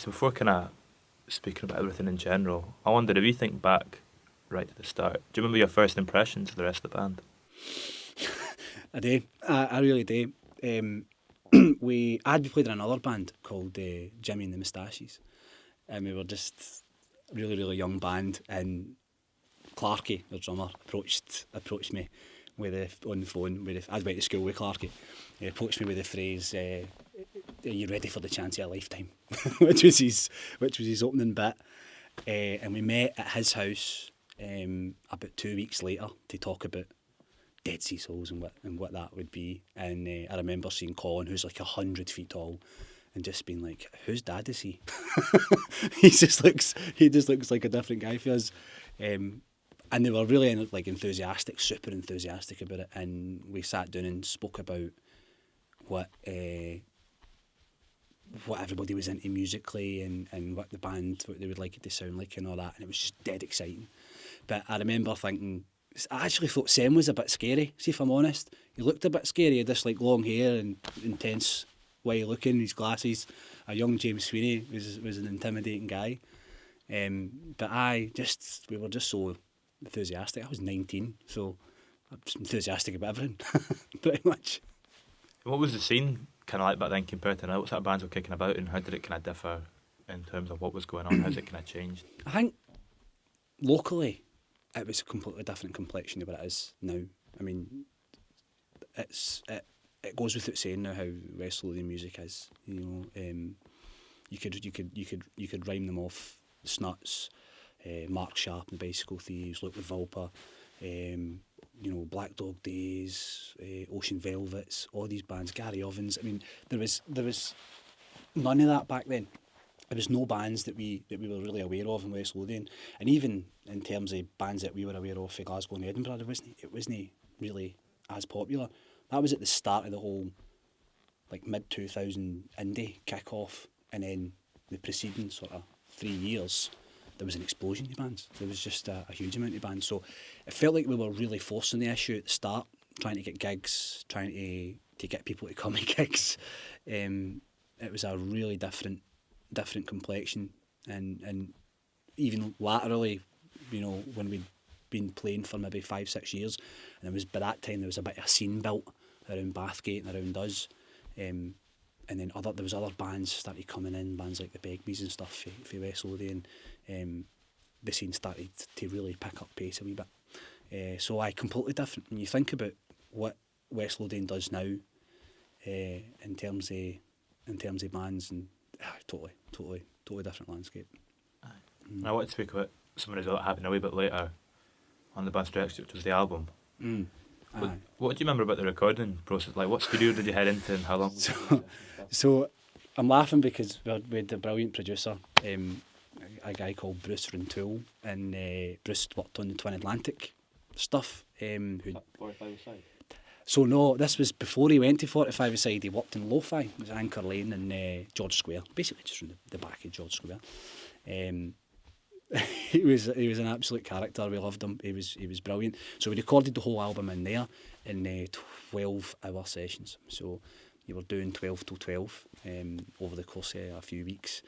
So before kind of speaking about everything in general, I wondered if you think back right at the start, do you remember your first impressions of the rest of the band? I do. I really do. I'd played in another band called Jimmy and the Moustaches, and we were just a really, really young band. And Clarky, the drummer, approached me on the phone. I went to school with Clarky. He approached me with the phrase, "Are you ready for the chance of a lifetime?" which was his opening bit. And we met at his house about 2 weeks later to talk about Dead Sea Souls and what that would be. And I remember seeing Colin, who's like 100 feet tall, and just being like, "Whose dad is he?" he just looks like a different guy for us. And they were really like enthusiastic, super enthusiastic about it. And we sat down and spoke about what everybody was into musically and what they would like it to sound like and all that. And it was just dead exciting. But I remember thinking, I actually thought Sam was a bit scary. See, if I'm honest, he looked a bit scary. He had this like long hair and intense way looking, his glasses. A young James Sweeney was an intimidating guy. But we were just so enthusiastic. I was 19, so I was enthusiastic about everything, pretty much. What was the scene kind of like back then compared to now? What sort of bands were kicking about, and how did it kind of differ in terms of what was going on? How's it kind of changed? I think locally, it was a completely different complexion of what it is now. I mean, it goes without saying now how West Lothian music is. You know, you could rhyme them off: the Snuts, Mark Sharp and the Bicycle Thieves, Luke the Vulper, Black Dog Days, Ocean Velvets, all these bands, Gary Ovens. I mean, there was none of that back then. There was no bands that we were really aware of in West Lothian, and even in terms of bands that we were aware of for Glasgow and Edinburgh, it wasn't really as popular. That was at the start of the whole like mid-2000 indie kick-off, and then the preceding sort of 3 years, there was an explosion of bands. There was just a huge amount of bands. So it felt like we were really forcing the issue at the start, trying to get gigs, trying to get people to come to gigs. It was a really different complexion, and even laterally, when we'd been playing for maybe 5-6 years, and it was by that time there was a bit of a scene built around Bathgate and around us, and then there was other bands started coming in, bands like the Begbies and stuff for West Lothian. The scene started to really pick up pace a wee bit. So completely different when you think about what West Lothian does now, in terms of bands, and totally different landscape. And I want to speak about something that happened a wee bit later on the band stretch, which was the album. What do you remember about the recording process? Like, what studio did you head into, and how long? So I'm laughing because we had a brilliant producer, a guy called Bruce Rintoul, and Bruce worked on the Twin Atlantic stuff. 45 So no, this was before he went to 45 Aside. He worked in Lo-Fi. It was Anchor Lane and George Square, basically just from the back of George Square. He was an absolute character. We loved him. He was brilliant. So we recorded the whole album in there in 12-hour sessions. So you were doing 12 till 12 over the course of a few weeks,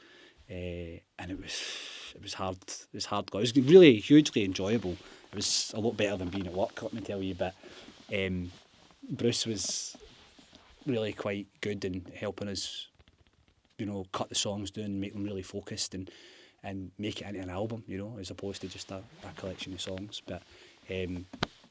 and it was hard. It was hard. It was really hugely enjoyable. It was a lot better than being at work, let me tell you. But Bruce was really quite good in helping us, cut the songs down and make them really focused and make it into an album, as opposed to just a collection of songs. But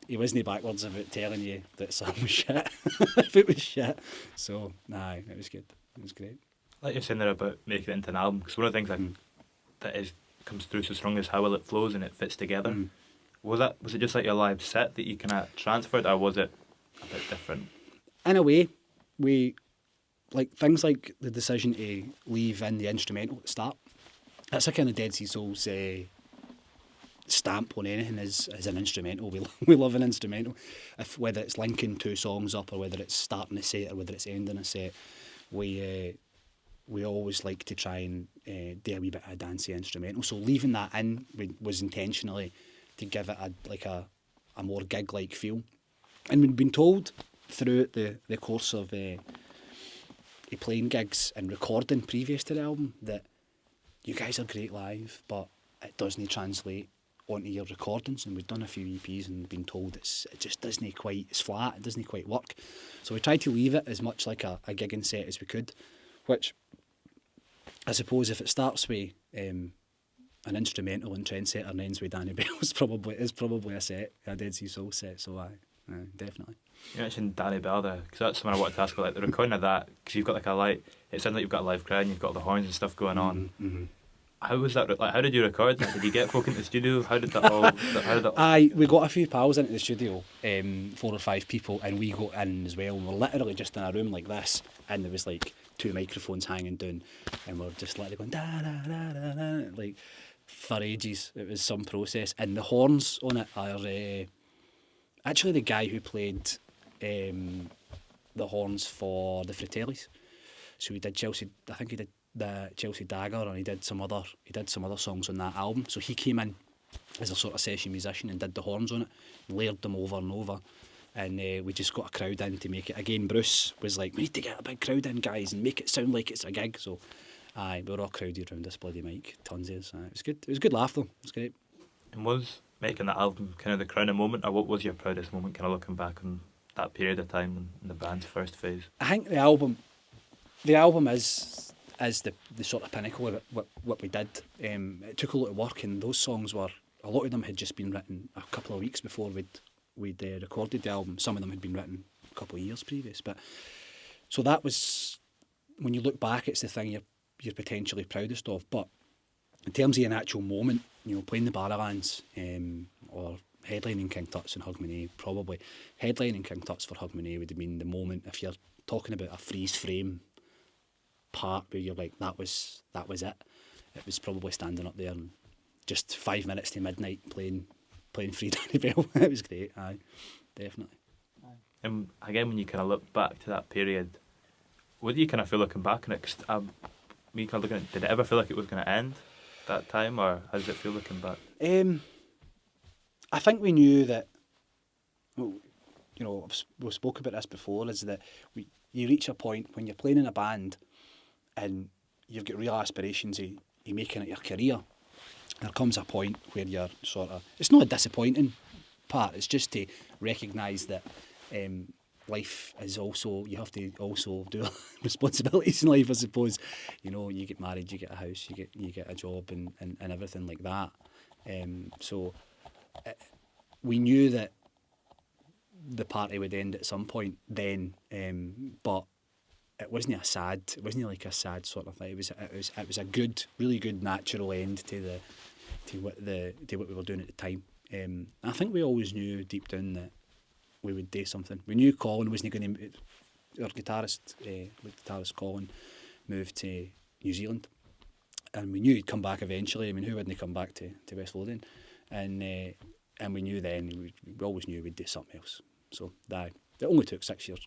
he wasn't backwards about telling you that something was shit, if it was shit. So, it was good. It was great. Like you're saying there about making it into an album, because one of the things that comes through so strong is how well it flows and it fits together. Was it just like your live set that you kind of transferred, or was it a bit different? In a way, we like things like the decision to leave in the instrumental at the start. That's a kind of Dead Sea Souls stamp on anything is an instrumental. We love an instrumental. Whether it's linking two songs up, or whether it's starting a set, or whether it's ending a set, we always like to try and do a wee bit of a dancey instrumental. So leaving that in was intentionally to give it a more gig-like feel. And we'd been told throughout the course of playing gigs and recording previous to the album that you guys are great live, but it doesn't translate onto your recordings. And we've done a few EPs and been told it just doesn't quite, it's flat, it doesn't quite work. So we tried to leave it as much like a gigging set as we could, which I suppose if it starts with an instrumental and Trendsetter and ends with Danny Bell is probably a set, a Dead Sea Soul set. So definitely. You mentioned Danny Bell there, because that's something I wanted to ask about, like the recording of that, because you've got like a light, it sounds like you've got a live crowd and you've got all the horns and stuff going on. Mm-hmm. How was that? Like, how did you record that? Did you get folk into the studio? How did that all? We got a few pals into the studio, 4 or 5 people, and we got in as well. We were literally just in a room like this, and there was like 2 microphones hanging down, and we were just literally going da da da da da, like for ages. It was some process, and the horns on it are actually the guy who played the horns for the Fratellis. So he did Chelsea. I think he did the Chelsea Dagger, and he did some other songs on that album. So he came in as a sort of session musician and did the horns on it, layered them over and over, and we just got a crowd in to make it. Again, Bruce was like, we need to get a big crowd in, guys, and make it sound like it's a gig. So we were all crowded around this bloody mic, tons of us. It was good. It was a good laugh though. It was great. And was making that album kind of the crowning moment, or what was your proudest moment, kind of looking back on that period of time in the band's first phase? I think the album is the sort of pinnacle of what we did. It took a lot of work, and those songs a lot of them had just been written a couple of weeks before we'd recorded the album. Some of them had been written a couple of years previous, but so that was, when you look back, it's the thing you're potentially proudest of. But in terms of an actual moment, playing the Barrowlands or headlining King Tuts and Hug My Nay, probably headlining King Tuts for Hug My Nay would have been the moment. If you're talking about a freeze frame part where you're like, that was it. It was probably standing up there and just 5 minutes to midnight playing Free Danny Bell. It was great. Aye, definitely. And again, when you kind of look back to that period, what do you kind of feel looking back on it? 'Cause, me kind of looking at, did it ever feel like it was going to end that time, or how does it feel looking back? I think we knew that, we've spoke about this before, is that you reach a point when you're playing in a band and you've got real aspirations of making it your career. There comes a point where you're sort of, it's not a disappointing part, it's just to recognise that life is also, you have to also do responsibilities in life, I suppose. You get married, you get a house, you get a job and everything like that. So we knew that the party would end at some point then, but it wasn't like a sad sort of thing. It was a good, really good natural end to what we were doing at the time. I think we always knew deep down that we would do something. We knew Colin wasn't going to. Our guitarist Colin moved to New Zealand, and we knew he'd come back eventually. I mean, who wouldn't come back to West Lothian? And we knew then. We always knew we'd do something else. So it only took 6 years.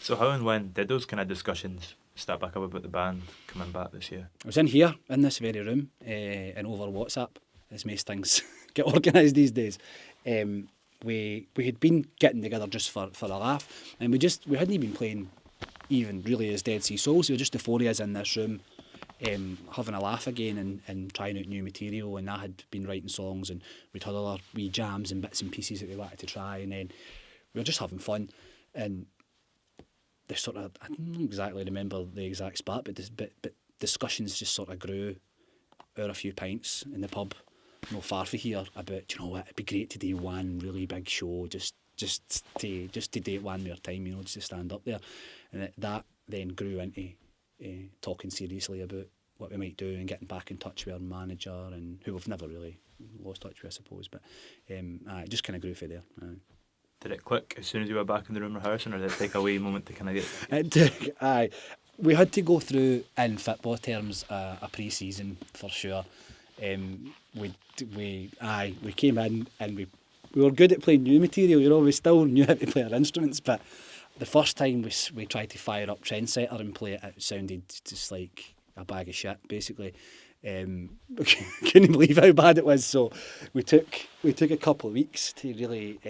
So how and when did those kind of discussions start back up about the band coming back this year? I was in here, in this very room, and over WhatsApp, as most things get organised these days. We had been getting together just for a laugh, and we hadn't even been playing even really as Dead Sea Souls. We were just the 4 of us in this room, having a laugh again and trying out new material. And I had been writing songs, and we'd had other wee jams and bits and pieces that we wanted to try, and then we were just having fun. And the sort of, I don't exactly remember the exact spot, but discussions just sort of grew over a few pints in the pub not far from here about, it'd be great to do one really big show, just to do it one more time, just to stand up there. And that then grew into talking seriously about what we might do and getting back in touch with our manager, and who we've never really lost touch with, I suppose. But it just kind of grew from there. Did it click as soon as you were back in the room rehearsing, or did it take a wee moment to kind of get... It took, we had to go through, in football terms, a pre-season for sure. We came in and we were good at playing new material, we still knew how to play our instruments, but the first time we tried to fire up Trendsetter and play it, it sounded just like a bag of shit, basically. Couldn't believe how bad it was, so we took a couple of weeks to really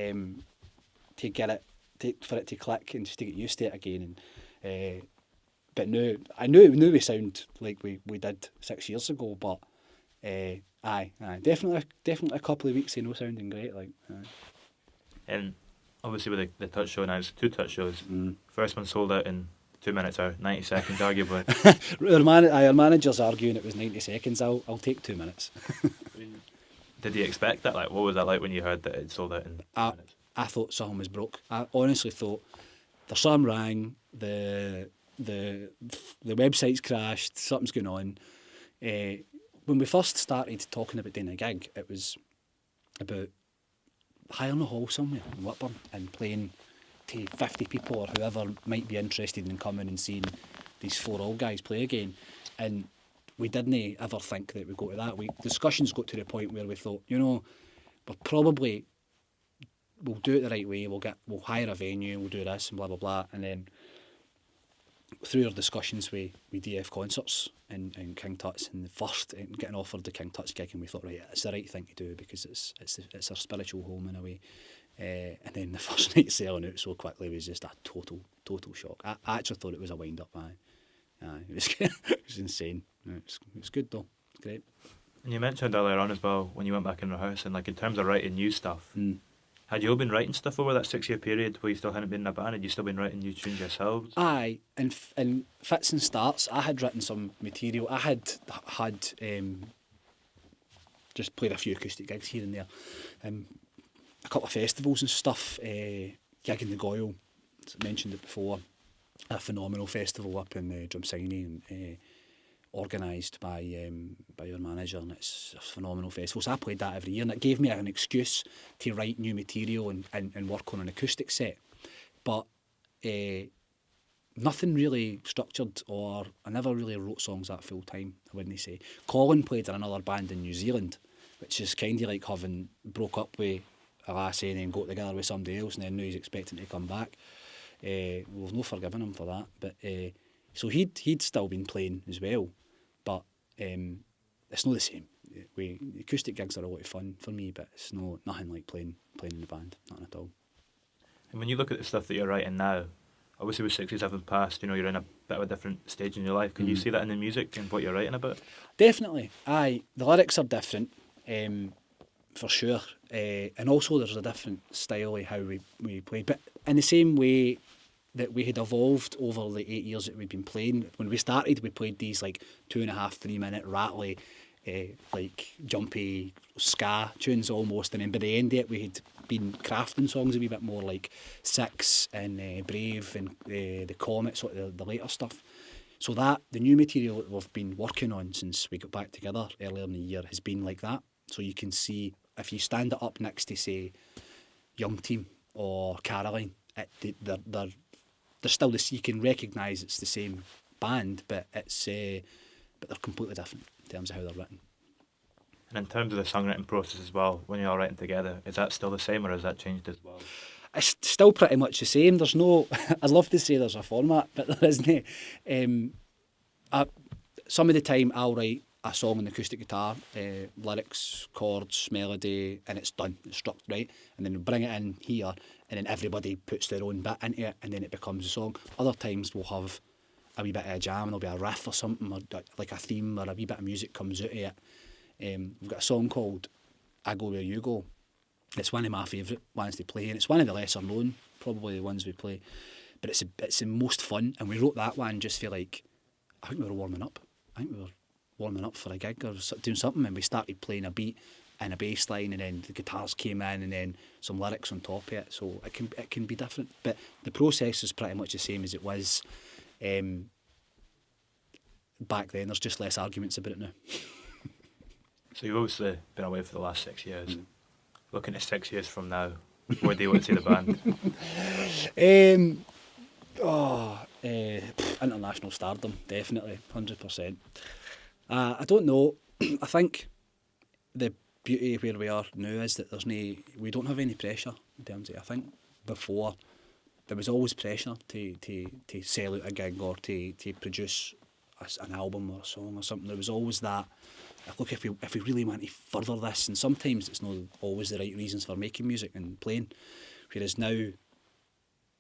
to get it, for it to click and just to get used to it again. but no, I knew we sound like we did 6 years ago, but aye, definitely a couple of weeks of no sounding great, like. And obviously with the Tuts show now, it's 2 Tuts shows. First one sold out in 2 minutes or 90 seconds, arguably. Our manager's arguing it was 90 seconds. I'll take 2 minutes. Did you expect that? Like, what was that like when you heard that it sold out in 2 minutes? I thought something was broke. I honestly thought the something rang, the website's crashed, something's going on. When we first started talking about doing a gig, it was about hiring a hall somewhere in Whitburn and playing to 50 people or whoever might be interested in coming and seeing these 4 old guys play again. And we didn't ever think that we'd go to that. Discussions got to the point where we thought, we'll do it the right way, we'll hire a venue, we'll do this and blah, blah, blah. And then through our discussions with DF Concerts and King Tuts, and getting offered the King Tuts gig, and we thought, right, it's the right thing to do because it's our spiritual home in a way. And then the first night selling out so quickly was just a total shock. I actually thought it was a wind up. It was insane. It was good though. It's great. And you mentioned earlier on as well when you went back and rehearsing, like in terms of writing new stuff. Had you all been writing stuff over that 6-year period where you still hadn't been in a band? Had you still been writing new tunes yourselves? Aye, in fits and starts, I had written some material. I had just played a few acoustic gigs here and there. A couple of festivals and stuff. Gig in the Goyle, I mentioned it before. A phenomenal festival up in Drumsiny and organised by your manager, and it's a phenomenal festival. So I played that every year, and it gave me an excuse to write new material and work on an acoustic set. But nothing really structured, or I never really wrote songs that full time, I wouldn't say. Colin played in another band in New Zealand, which is kind of like having broke up with a lassie and then got together with somebody else, and then now he's expecting to come back. We've no forgiven him for that, but so he'd still been playing as well, but it's not the same. The acoustic gigs are a lot of fun for me, but it's nothing like playing in the band, nothing at all. And when you look at the stuff that you're writing now, obviously with 6 years having passed, you're in a bit of a different stage in your life. Can you see that in the music and what you're writing about? Definitely, aye. The lyrics are different, for sure, and also there's a different style of how we play, but in the same way that we had evolved over the 8 years that we'd been playing. When we started, we played these like 2.5, 3 minute rattly, like jumpy ska tunes almost, and then by the end of it we had been crafting songs a wee bit more like Six and Brave and the Comet, sort of the later stuff. So that the new material that we've been working on since we got back together earlier in the year has been like that. So you can see, if you stand it up next to, say, Young Team or Caroline, they're still you can recognise it's the same band, but they're completely different in terms of how they're written. And in terms of the songwriting process as well, when you're all writing together, is that still the same or has that changed as well? It's still pretty much the same. There's no, I'd love to say there's a format, but there isn't. Some of the time I'll write a song on the acoustic guitar, lyrics, chords, melody, and it's done, it's struck, right? And then we bring it in here, and then everybody puts their own bit into it, and then it becomes a song. Other times we'll have a wee bit of a jam, and there'll be a riff or something, or like a theme, or a wee bit of music comes out of it. We've got a song called I Go Where You Go. It's one of my favourite ones to play, and it's one of the lesser known, probably the ones we play. But it's the most fun, and we wrote that one just for like, I think we were warming up. Warming up for a gig or doing something, and we started playing a beat and a bass line, and then the guitars came in, and then some lyrics on top of it. So it can be different, but the process is pretty much the same as it was back then. There's just less arguments about it now. So you've obviously been away for the last 6 years. Looking at 6 years from now, where do you want to see the band? International stardom, definitely, 100%. I don't know. I think the beauty of where we are now is that we don't have any pressure in terms of. I think before there was always pressure to sell out a gig or to produce an album or a song or something. There was always that. Look, if we really want to further this, and sometimes it's not always the right reasons for making music and playing. Whereas now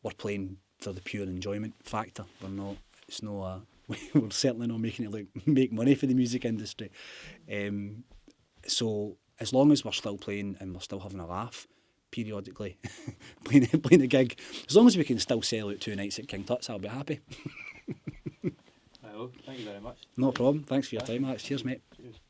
we're playing for the pure enjoyment factor. We're not. it's no we're certainly not making it make money for the music industry. So as long as we're still playing and we're still having a laugh periodically, playing a gig, as long as we can still sell out 2 nights at King Tuts, I'll be happy. Thank you very much. No problem. Thanks for your time, Alex. Cheers, mate. Cheers.